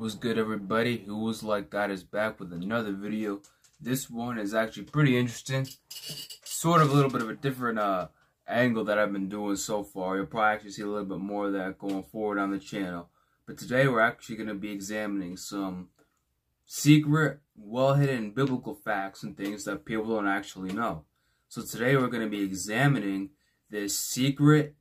What's good, everybody? Who was like God is back with another video. This one is actually pretty interesting. Sort of a little bit of a different angle that I've been doing so far. You'll probably actually see a little bit more of that going forward on the channel. But today we're actually going to be examining some secret, well-hidden biblical facts and things that people don't actually know. So today we're going to be examining this secret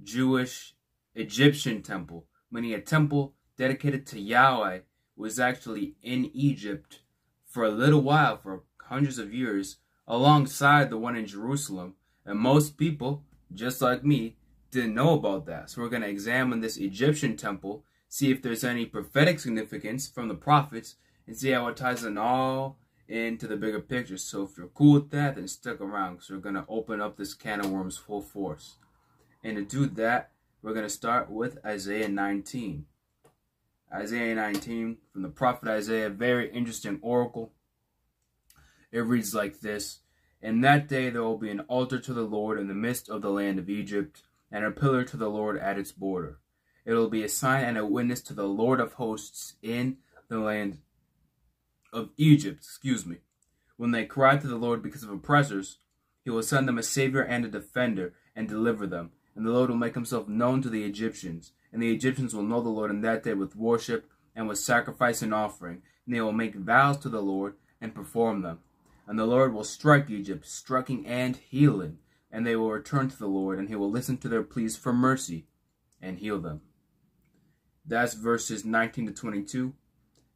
Jewish Egyptian temple, meaning a temple dedicated to Yahweh, was actually in Egypt for a little while, for hundreds of years, alongside the one in Jerusalem. And most people, just like me, didn't know about that. So we're going to examine this Egyptian temple, see if there's any prophetic significance from the prophets, and see how it ties it all into the bigger picture. So if you're cool with that, then stick around, because we're going to open up this can of worms full force. And to do that, we're going to start with Isaiah 19. Isaiah 19, from the prophet Isaiah, very interesting oracle. It reads like this: In that day there will be an altar to the Lord in the midst of the land of Egypt, and a pillar to the Lord at its border. It will be a sign and a witness to the Lord of hosts in the land of Egypt. When they cry to the Lord because of oppressors, he will send them a savior and a defender and deliver them. And the Lord will make himself known to the Egyptians. And the Egyptians will know the Lord in that day with worship and with sacrifice and offering. And they will make vows to the Lord and perform them. And the Lord will strike Egypt, striking and healing. And they will return to the Lord, and he will listen to their pleas for mercy and heal them. That's verses 19 to 22.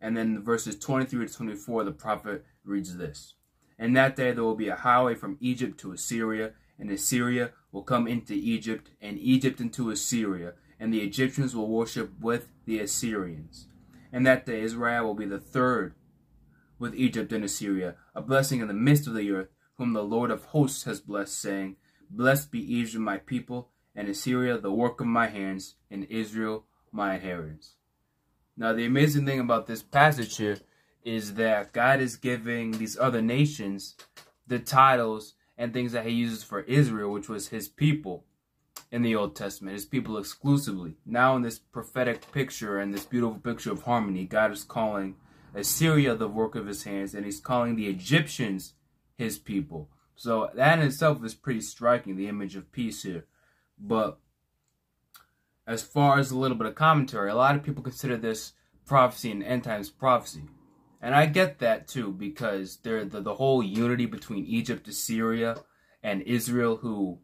And then verses 23 to 24, the prophet reads this: In that day there will be a highway from Egypt to Assyria, and Assyria will come into Egypt, and Egypt into Assyria, and the Egyptians will worship with the Assyrians. And that day Israel will be the third with Egypt and Assyria, a blessing in the midst of the earth, whom the Lord of hosts has blessed, saying, Blessed be Egypt, my people, and Assyria, the work of my hands, and Israel, my inheritance. Now, the amazing thing about this passage here is that God is giving these other nations the titles and things that he uses for Israel, which was his people in the Old Testament, his people exclusively. Now in this prophetic picture and this beautiful picture of harmony, God is calling Assyria the work of his hands, and he's calling the Egyptians his people. So that in itself is pretty striking, the image of peace here. But as far as a little bit of commentary, a lot of people consider this prophecy an end times prophecy. And I get that too, because the whole unity between Egypt, Assyria, and Israel, who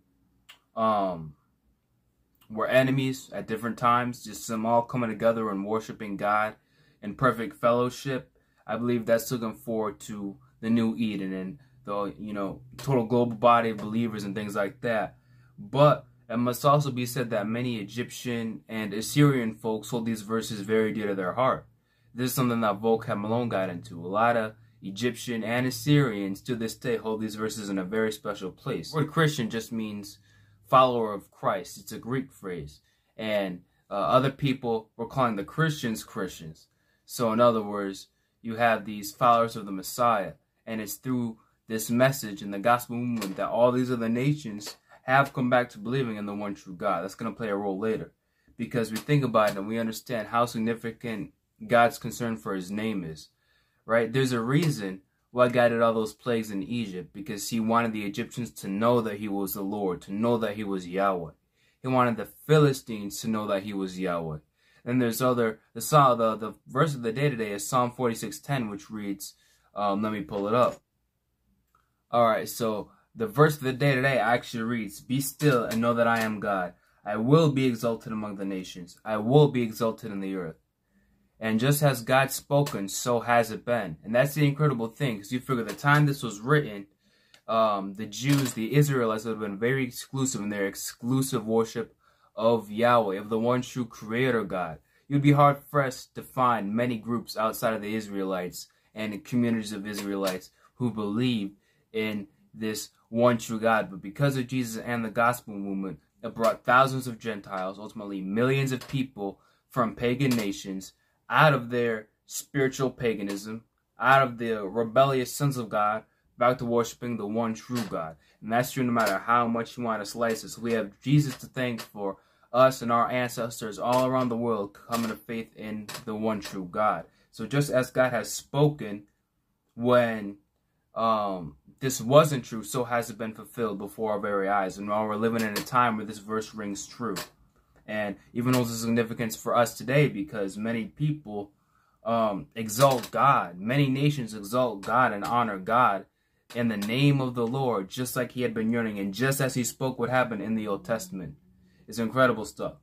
were enemies at different times, just them all coming together and worshiping God in perfect fellowship. I believe that's looking forward to the new Eden and the total global body of believers and things like that. But it must also be said that many Egyptian and Assyrian folks hold these verses very dear to their heart. This is something that Vocab Malone got into. A lot of Egyptian and Assyrians to this day hold these verses in a very special place. The word Christian just means follower of Christ. It's a Greek phrase. And other people were calling the Christians Christians. So in other words, you have these followers of the Messiah. And it's through this message in the gospel movement that all these other nations have come back to believing in the one true God. That's going to play a role later, because we think about it and we understand how significant God's concern for his name is, right? There's a reason why God did all those plagues in Egypt, because he wanted the Egyptians to know that he was the Lord, to know that he was Yahweh. He wanted the Philistines to know that he was Yahweh. And there's the verse of the day today is Psalm 46:10, which reads, let me pull it up. All right, so the verse of the day today actually reads, Be still and know that I am God. I will be exalted among the nations. I will be exalted in the earth. And just as God spoken, so has it been. And that's the incredible thing, because you figure the time this was written, the Jews, the Israelites, would have been very exclusive in their exclusive worship of Yahweh, of the one true creator God. You'd be hard-pressed to find many groups outside of the Israelites and communities of Israelites who believe in this one true God. But because of Jesus and the gospel movement, it brought thousands of Gentiles, ultimately millions of people from pagan nations, out of their spiritual paganism, out of the rebellious sons of God, back to worshiping the one true God. And that's true no matter how much you want to slice it. So we have Jesus to thank for us and our ancestors all around the world coming to faith in the one true God. So just as God has spoken when this wasn't true, so has it been fulfilled before our very eyes. And now we're living in a time where this verse rings true. And even holds a significance for us today, because many people exalt God. Many nations exalt God and honor God in the name of the Lord, just like he had been yearning, and just as he spoke what happened in the Old Testament. It's incredible stuff.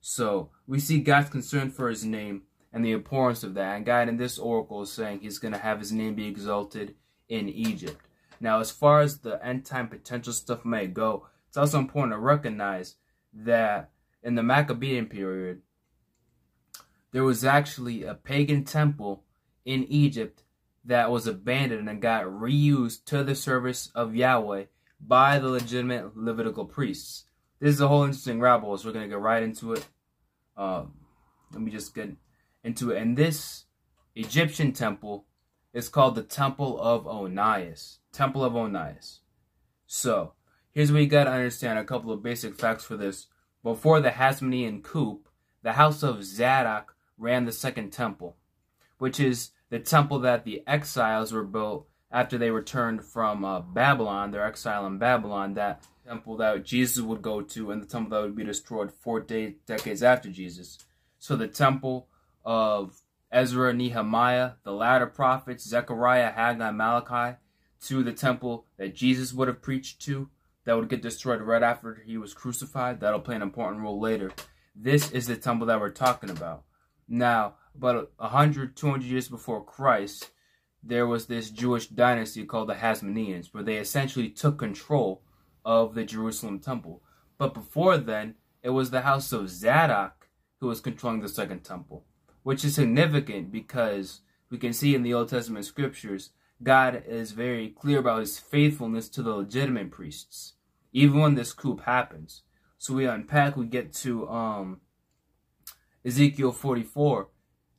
So we see God's concern for his name and the importance of that. And God in this oracle is saying he's going to have his name be exalted in Egypt. Now, as far as the end time potential stuff may go, it's also important to recognize that in the Maccabean period, there was actually a pagan temple in Egypt that was abandoned and got reused to the service of Yahweh by the legitimate Levitical priests. This is a whole interesting rabbit hole, so we're going to get right into it. Let me just get into it. And this Egyptian temple is called the Temple of Onias. Temple of Onias. So, here's what you got to understand, a couple of basic facts for this. Before the Hasmonean coup, the house of Zadok ran the second temple, which is the temple that the exiles were built after they returned from Babylon, their exile in Babylon, that temple that Jesus would go to, and the temple that would be destroyed 4 decades after Jesus. So the temple of Ezra, Nehemiah, the latter prophets, Zechariah, Haggai, Malachi, to the temple that Jesus would have preached to, that would get destroyed right after he was crucified. That'll play an important role later. This is the temple that we're talking about. Now, about 100, 200 years before Christ, there was this Jewish dynasty called the Hasmoneans, where they essentially took control of the Jerusalem temple. But before then, it was the house of Zadok who was controlling the second temple, which is significant because we can see in the Old Testament scriptures, God is very clear about his faithfulness to the legitimate priests, even when this coup happens. So we unpack, we get to Ezekiel 44,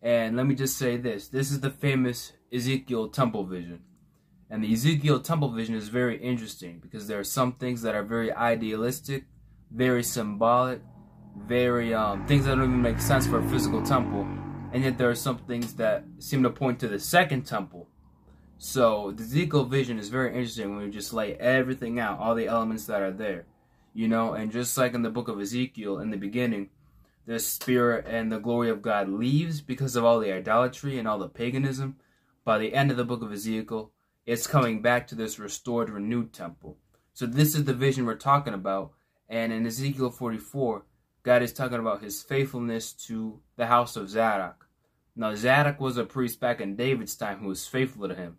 and let me just say this. This is the famous Ezekiel temple vision. And the Ezekiel temple vision is very interesting because there are some things that are very idealistic, very symbolic, very things that don't even make sense for a physical temple. And yet there are some things that seem to point to the second temple. So the Ezekiel vision is very interesting when we just lay everything out, all the elements that are there. You know, and just like in the book of Ezekiel, in the beginning, the spirit and the glory of God leaves because of all the idolatry and all the paganism. By the end of the book of Ezekiel, it's coming back to this restored, renewed temple. So this is the vision we're talking about. And in Ezekiel 44, God is talking about his faithfulness to the house of Zadok. Now, Zadok was a priest back in David's time who was faithful to him.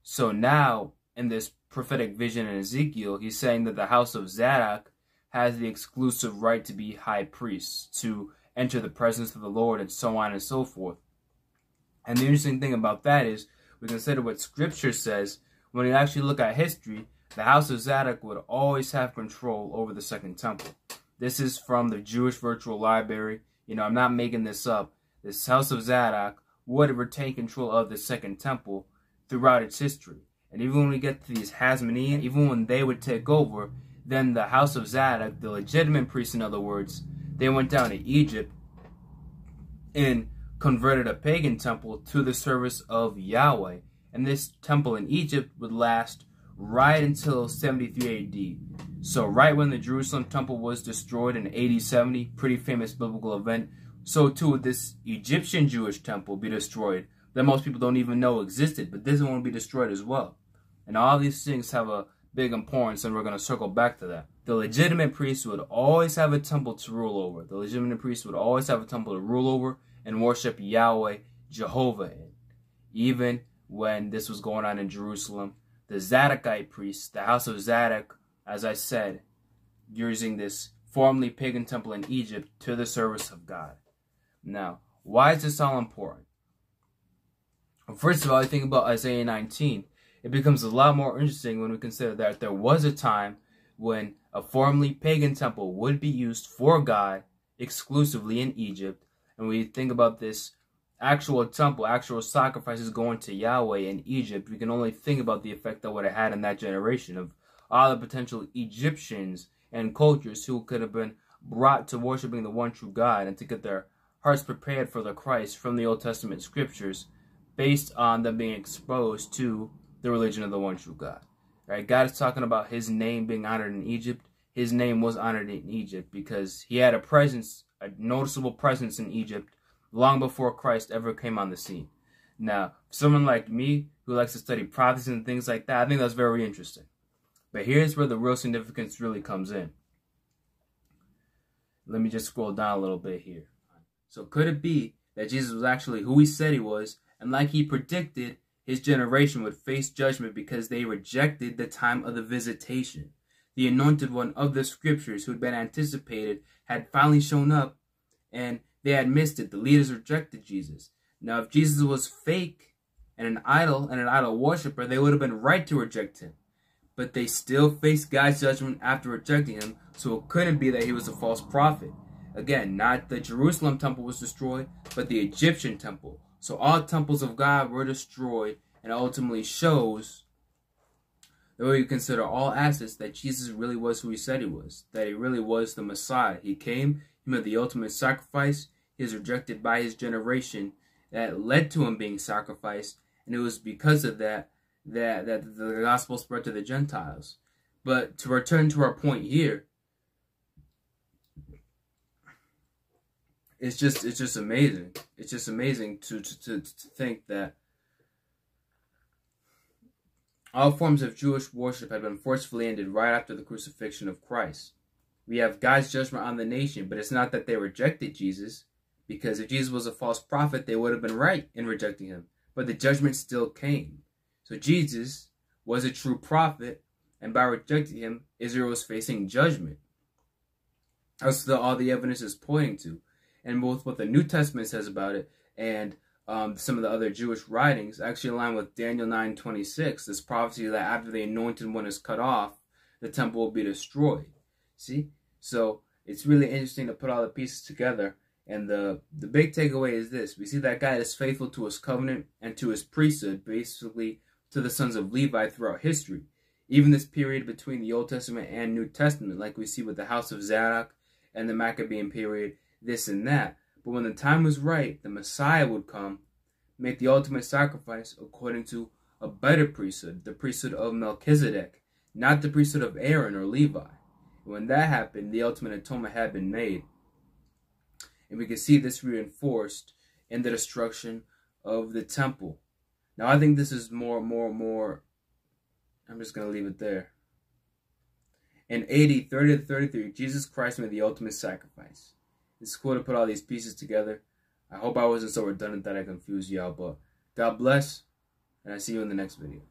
So now, in this prophetic vision in Ezekiel, he's saying that the house of Zadok has the exclusive right to be high priests, to enter the presence of the Lord, and so on and so forth. And the interesting thing about that is, we consider what Scripture says. When you actually look at history, the house of Zadok would always have control over the second temple. This is from the Jewish Virtual Library. You know, I'm not making this up. This house of Zadok would retain control of the second temple throughout its history. And even when we get to these Hasmoneans, even when they would take over, then the house of Zadok, the legitimate priests in other words, they went down to Egypt and converted a pagan temple to the service of Yahweh. And this temple in Egypt would last right until 73 AD. So right when the Jerusalem temple was destroyed in AD 70, pretty famous biblical event, so too would this Egyptian Jewish temple be destroyed that most people don't even know existed, but this one will be destroyed as well. And all these things have a big importance, and we're going to circle back to that. The legitimate priests would always have a temple to rule over. The legitimate priests would always have a temple to rule over and worship Yahweh, Jehovah in. Even when this was going on in Jerusalem, the Zadokite priests, the house of Zadok, as I said, using this formerly pagan temple in Egypt to the service of God. Now, why is this all important? First of all, I think about Isaiah 19. It becomes a lot more interesting when we consider that there was a time when a formerly pagan temple would be used for God exclusively in Egypt. And we think about this actual temple, actual sacrifices going to Yahweh in Egypt, we can only think about the effect that would have had in that generation of all the potential Egyptians and cultures who could have been brought to worshiping the one true God and to get their hearts prepared for the Christ from the Old Testament scriptures based on them being exposed to the religion of the one true God. Right? God is talking about his name being honored in Egypt. His name was honored in Egypt because he had a presence, a noticeable presence in Egypt long before Christ ever came on the scene. Now, someone like me who likes to study prophecy and things like that, I think that's very interesting. But here's where the real significance really comes in. Let me just scroll down a little bit here. So could it be that Jesus was actually who he said he was, and like he predicted, his generation would face judgment because they rejected the time of the visitation? The anointed one of the scriptures who had been anticipated had finally shown up, and they had missed it. The leaders rejected Jesus. Now, if Jesus was fake and an idol worshiper, they would have been right to reject him. But they still faced God's judgment after rejecting him, so it couldn't be that he was a false prophet. Again, not the Jerusalem temple was destroyed, but the Egyptian temple. So all temples of God were destroyed, and ultimately shows that we consider all assets that Jesus really was who he said he was, that he really was the Messiah. He came, he made the ultimate sacrifice, he was rejected by his generation, that led to him being sacrificed, and it was because of that the gospel spread to the Gentiles. But to return to our point here, it's just amazing. It's just amazing to think that all forms of Jewish worship had been forcefully ended right after the crucifixion of Christ. We have God's judgment on the nation, but it's not that they rejected Jesus, because if Jesus was a false prophet, they would have been right in rejecting him. But the judgment still came. So Jesus was a true prophet, and by rejecting him, Israel was facing judgment. That's all the evidence is pointing to. And both what the New Testament says about it and some of the other Jewish writings actually align with Daniel 9:26, this prophecy that after the anointed one is cut off, the temple will be destroyed. See? So it's really interesting to put all the pieces together. And the big takeaway is this. We see that God is faithful to his covenant and to his priesthood, basically to the sons of Levi throughout history. Even this period between the Old Testament and New Testament, like we see with the house of Zadok and the Maccabean period, this and that. But when the time was right, the Messiah would come, make the ultimate sacrifice according to a better priesthood, the priesthood of Melchizedek, not the priesthood of Aaron or Levi. And when that happened, the ultimate atonement had been made. And we can see this reinforced in the destruction of the temple. Now, I think this is more. I'm just going to leave it there. In AD 30 to 33, Jesus Christ made the ultimate sacrifice. It's cool to put all these pieces together. I hope I wasn't so redundant that I confused y'all, but God bless, and I see you in the next video.